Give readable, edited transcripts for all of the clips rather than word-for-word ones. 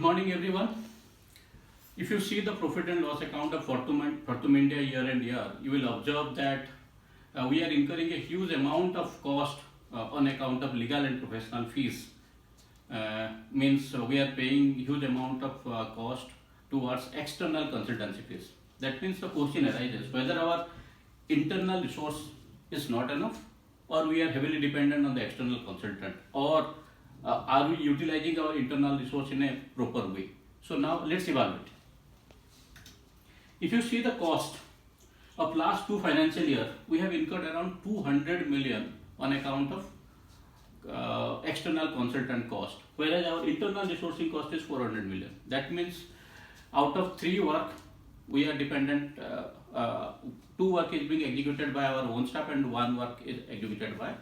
morning everyone. If you see the profit and loss account of Fortum India year and year, you will observe that we are incurring a huge amount of cost on account of legal and professional fees. Means we are paying huge amount of cost towards external consultancy fees. That means the question arises whether our internal resource is not enough, or we are heavily dependent on the external consultant, or are we utilizing our internal resource in a proper way. So now let's evaluate. If you see the cost of last 2 financial year, we have incurred around 200 million on account of external consultant cost, whereas our internal resourcing cost is 400 million. That means out of 3 work we are dependent, 2 work is being executed by our own staff and 1 work is executed by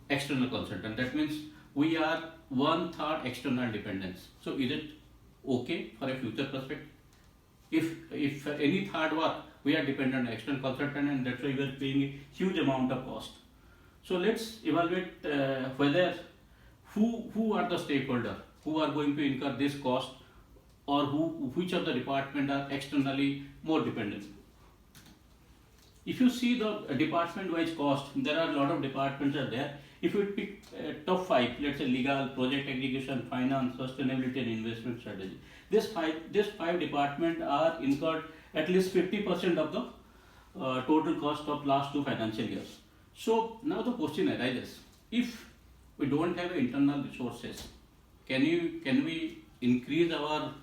external consultant. That means we are 1/3 external dependence. So is it okay for a future perspective? If any third work we are dependent on external consultant, and that's why we are paying a huge amount of cost. So let's evaluate whether who are the stakeholder who are going to incur this cost, or which of the department are externally more dependent. If you see the department wise cost, there are a lot of departments are there. If you pick top 5, let's say legal, project execution, finance, sustainability and investment strategy, this five department are incurred at least 50% of the total cost of last 2 financial years. So now the question arises, if we don't have internal resources, can we increase our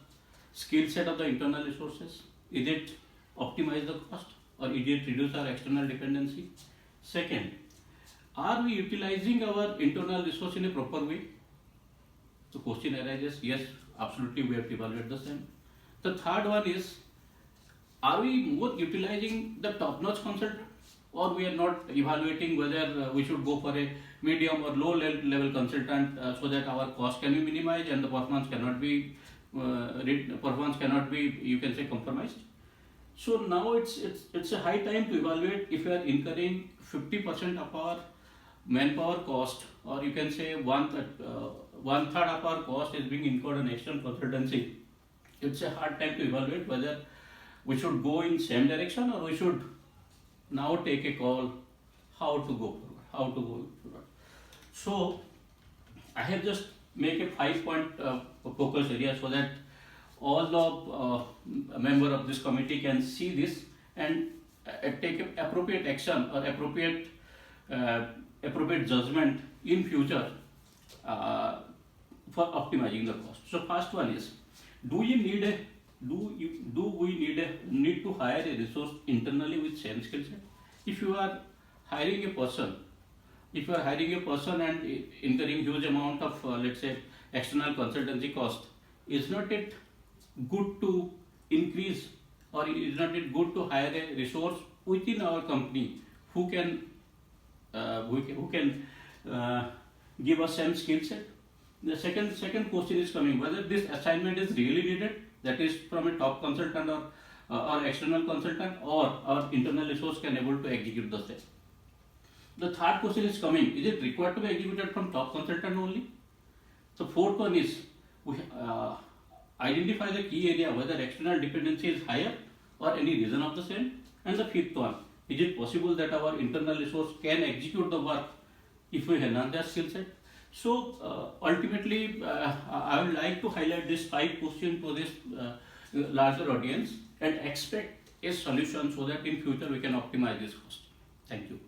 skill set of the internal resources? Is it optimize the cost, or is it reduce our external dependency? Second, are we utilizing our internal resource in a proper way? The question arises, yes, absolutely, we have to evaluate the same. The third one is, are we more utilizing the top-notch consultant, or we are not evaluating whether we should go for a medium or low level consultant so that our cost can be minimized and the performance cannot be you can say compromised. So now it's a high time to evaluate if we are incurring 50% of our manpower cost, or you can say 1/3 of our cost is being incurred on external consultancy. It's a hard time to evaluate whether we should go in same direction, or we should now take a call how to go forward. So I have just make a 5-point focus area so that all the member of this committee can see this and take appropriate action or appropriate judgment in future for optimizing the cost. So first one is, do we need to hire a resource internally with same skill set? If you are hiring a person and incurring huge amount of let's say external consultancy cost, is not it good to increase, or is not it good to hire a resource within our company who can give us same skill set? The second question is coming, whether this assignment is really needed, that is from a top consultant or external consultant, or our internal resource can able to execute the same. The third question is coming, is it required to be executed from top consultant only? The fourth one is, we identify the key area whether external dependency is higher or any reason of the same. And the fifth one, is it possible that our internal resource can execute the work if we enhance their skill set? So ultimately I would like to highlight these 5 questions to this larger audience and expect a solution so that in future we can optimize this cost. Thank you.